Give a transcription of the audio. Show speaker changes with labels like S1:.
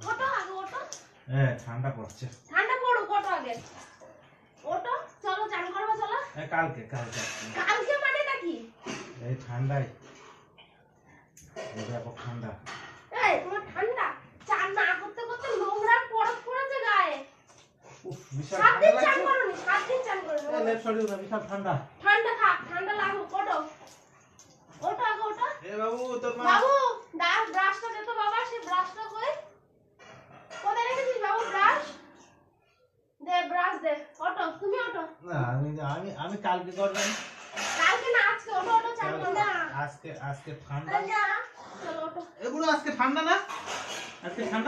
S1: ওটো আগে ওটো।
S2: ঠান্ডা পড়ছে।
S1: ঠান্ডা পড়ুক, ওটো আগে। ওটো, চলো চান করবো চলো।
S2: কালকে
S1: কালকে মানে নাকি?
S2: এই ঠান্ডায় ব্যাপক ঠান্ডা।
S1: এই তোমার ঠান্ডা? চান না করতে করতে নোংরা পড়ত পড়েছে গায়ে।
S2: বিশাল
S1: 7 দিন চান
S2: ঠান্ডা
S1: করোনি, 7 দিন চান করোনি।
S2: বিশাল ঠান্ডা।
S1: ঠান্ডা থাক, ঠান্ডা লাগুক, ওটো। ওটো আগে ওটো।
S2: বাবু তোর মা।
S1: বাবু, ব্রাশটা দে তো বাবা, সেই ব্রাশটা কই? কোথায় রেখেছিস বাবু ব্রাশ? দে ব্রাশ দে। ওটো, তুমি ওটো।
S2: না আমি কালকে করবেন।
S1: কালকে না আজকে, ওটো ওটো চান করো না।
S2: আজকে ঠান্ডা।
S1: চলো ওটো।
S2: এগুলো আজকে ঠান্ডা না? আজকে ঠান্ডা